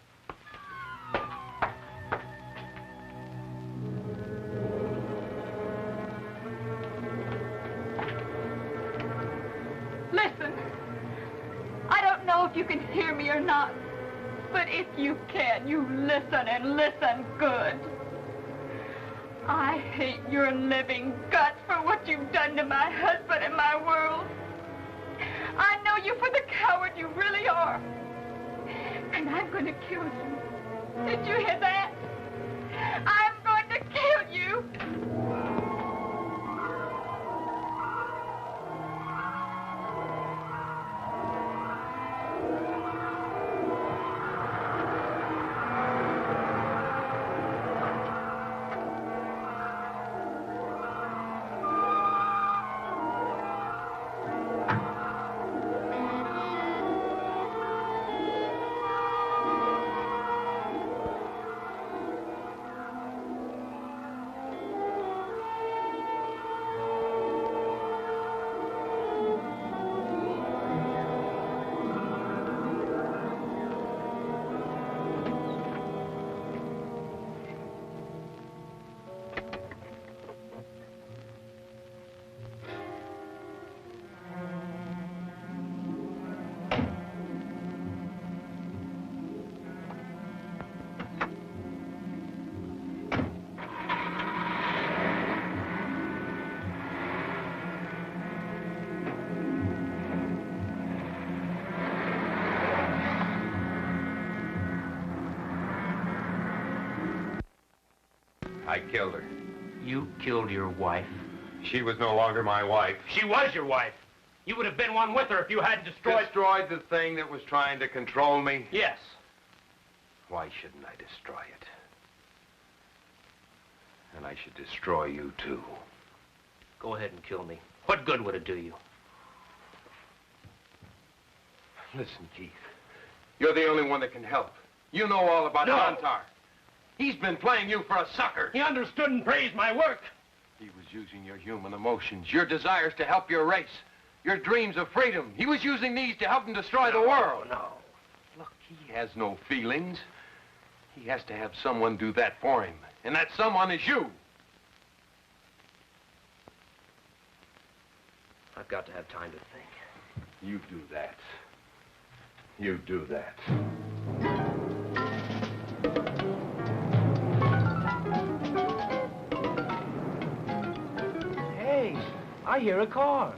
Listen, I don't know if you can hear me or not, but if you can, you listen and listen good. I hate your living guts for what you've done to my husband and my world. I know you for the coward you really are. And I'm going to kill you. Did you hear that? I'm going to kill you. I killed her. You killed your wife? She was no longer my wife. She was your wife. You would have been one with her if you hadn't destroyed... Destroyed the thing that was trying to control me? Yes. Why shouldn't I destroy it? And I should destroy you, too. Go ahead and kill me. What good would it do you? Listen, Keith. You're the only one that can help. You know all about No. Zontar. He's been playing you for a sucker. He understood and praised my work. He was using your human emotions, your desires to help your race, your dreams of freedom. He was using these to help him destroy the world. No. Look, he has no feelings. He has to have someone do that for him. And that someone is you. I've got to have time to think. You do that. You do that. Hey, I hear a car.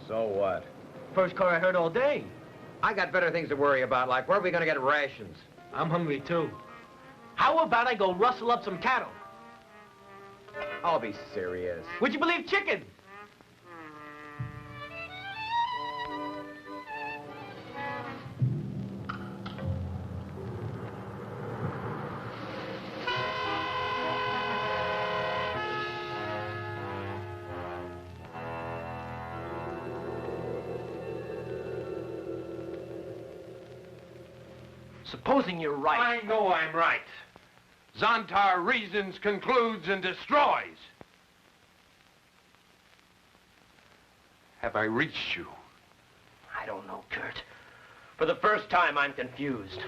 So what? First car I heard all day. I got better things to worry about, like where are we gonna get rations? I'm hungry, too. How about I go rustle up some cattle? I'll be serious. Would you believe chicken? Supposing you're right. I know I'm right. Zontar reasons, concludes, and destroys. Have I reached you? I don't know, Curt. For the first time, I'm confused.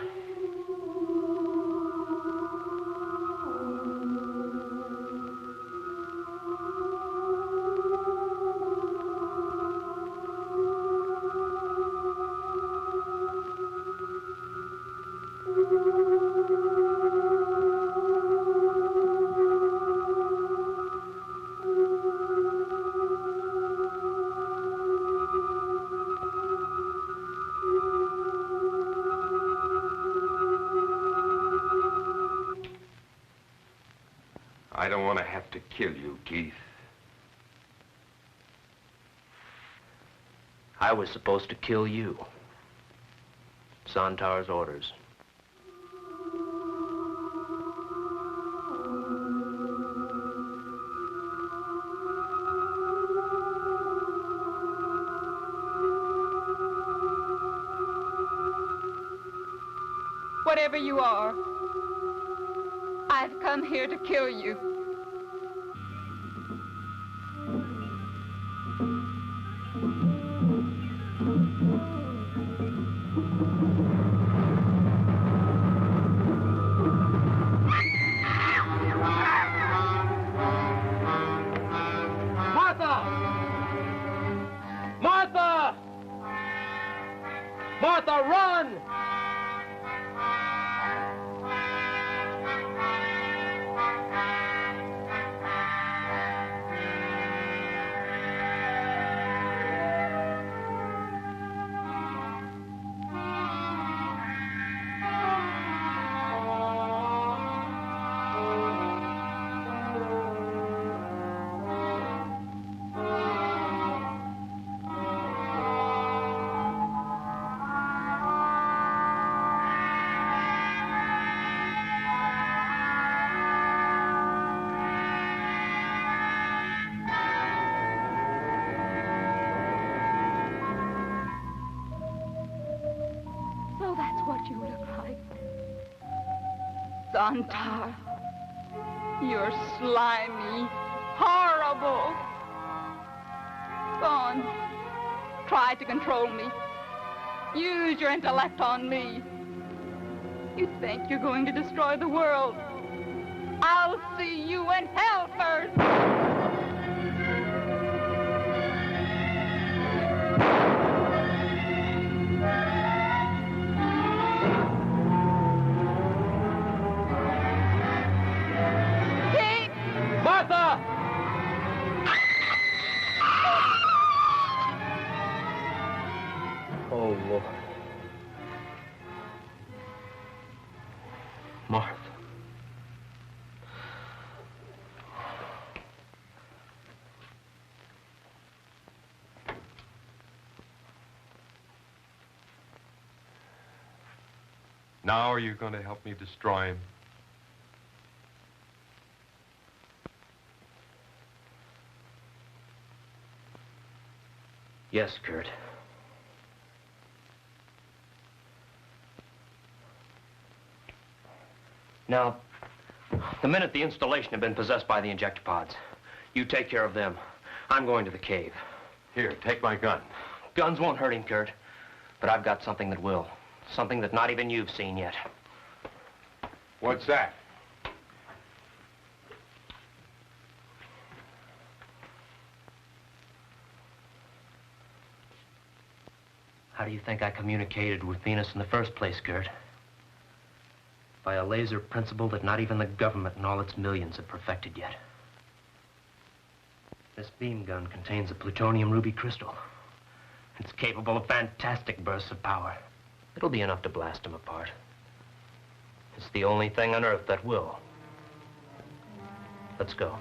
I don't want to have to kill you, Keith. I was supposed to kill you. Zontar's orders. Whatever you are, I've come here to kill you. Martha! Martha! Martha, run! So that's what you look like. Zontar. You're slimy, horrible. Go on. Try to control me. Use your intellect on me. You think you're going to destroy the world. I'll see you in hell first. Martha! Oh, Lord. Martha. Now are you going to help me destroy him? Yes, Curt. Now, The minute the installation had been possessed by the injector pods. You take care of them. I'm going to the cave. Here, take my gun. Guns won't hurt him, Curt. But I've got something that will. Something that not even you've seen yet. What's that? How do you think I communicated with Venus in the first place, Curt? By a laser principle that not even the government and all its millions have perfected yet. This beam gun contains a plutonium ruby crystal. It's capable of fantastic bursts of power. It'll be enough to blast them apart. It's the only thing on Earth that will. Let's go.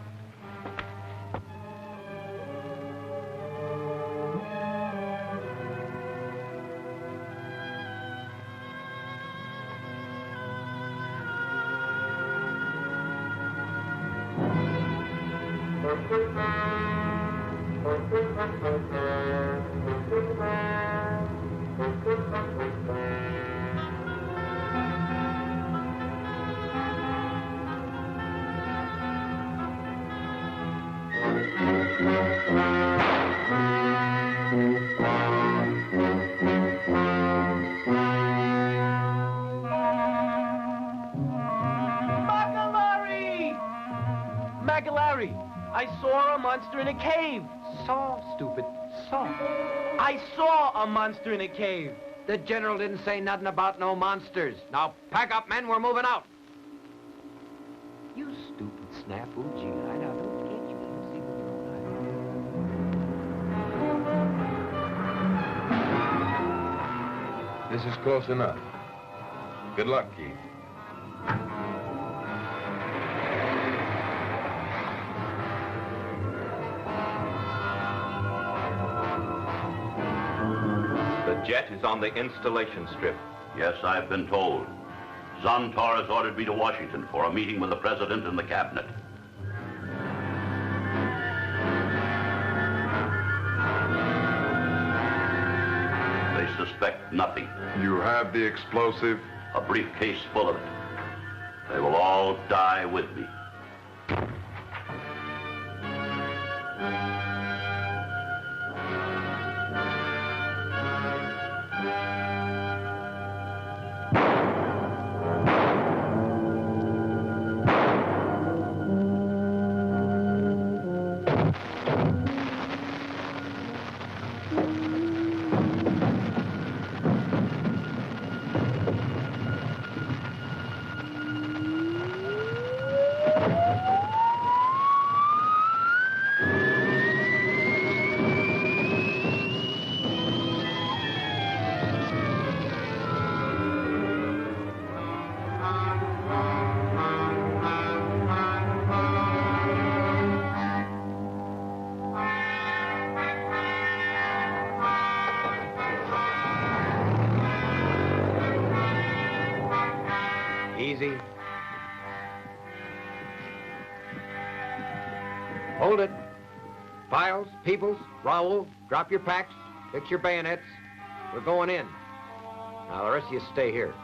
I saw a monster in a cave. Saw, stupid. Saw. I saw a monster in a cave. The general didn't say nothing about no monsters. Now, pack up, men. We're moving out. You stupid snafu. Gee, I know. Can't you see with your own eyes? This is close enough. Good luck, Keith. The jet is on the installation strip. Yes, I've been told. Zontar has ordered me to Washington for a meeting with the president and the cabinet. They suspect nothing. You have the explosive? A briefcase full of it. They will all die with me. Easy. Hold it. Files, Peoples, Raoul, drop your packs, fix your bayonets. We're going in. Now, the rest of you stay here.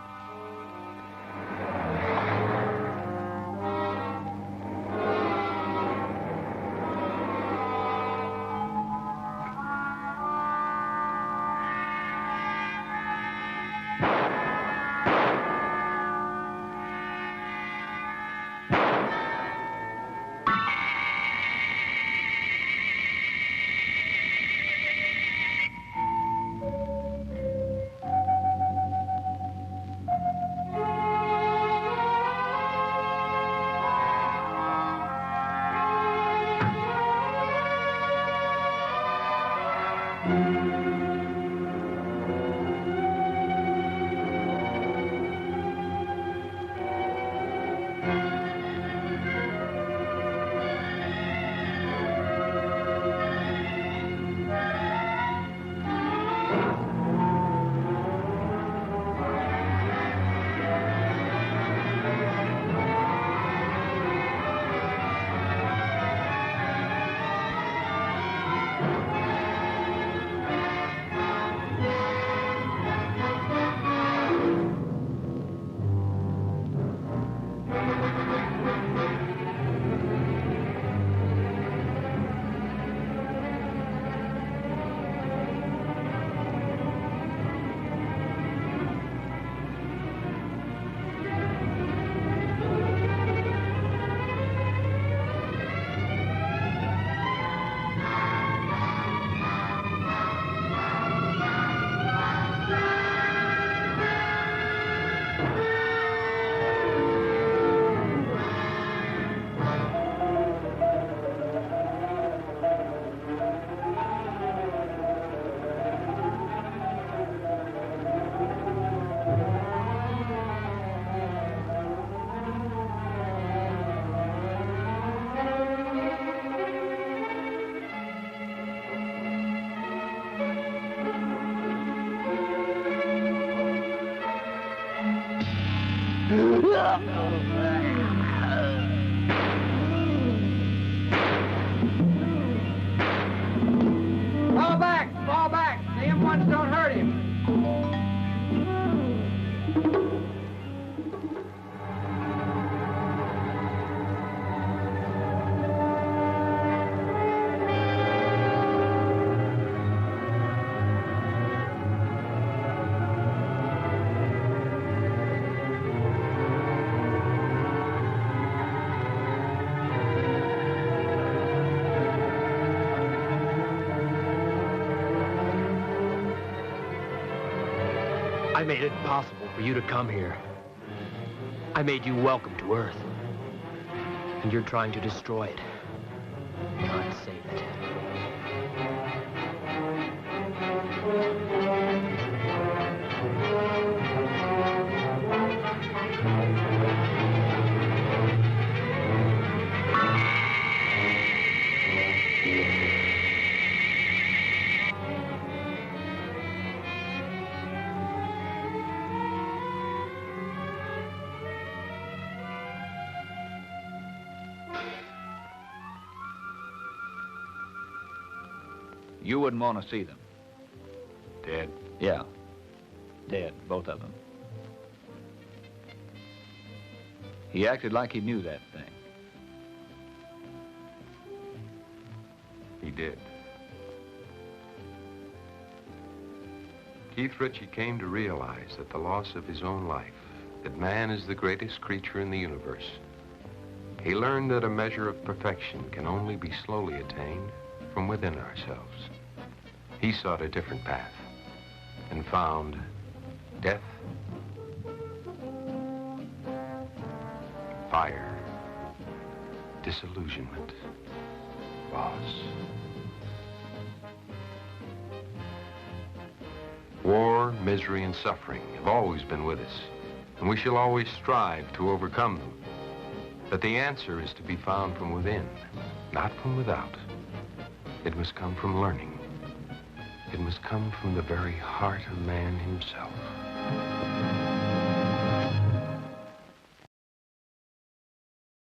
Fall back! Fall back! The M1s don't hurt him. I made it possible for you to come here. I made you welcome to Earth. And you're trying to destroy it, not save it. You wouldn't want to see them. Dead? Yeah. Dead, both of them. He acted like he knew that thing. He did. Keith Ritchie came to realize at the loss of his own life that man is the greatest creature in the universe. He learned that a measure of perfection can only be slowly attained from within ourselves. He sought a different path and found death, fire, disillusionment, loss. War, misery, and suffering have always been with us, and we shall always strive to overcome them. But the answer is to be found from within, not from without. It must come from learning. It must come from the very heart of man himself.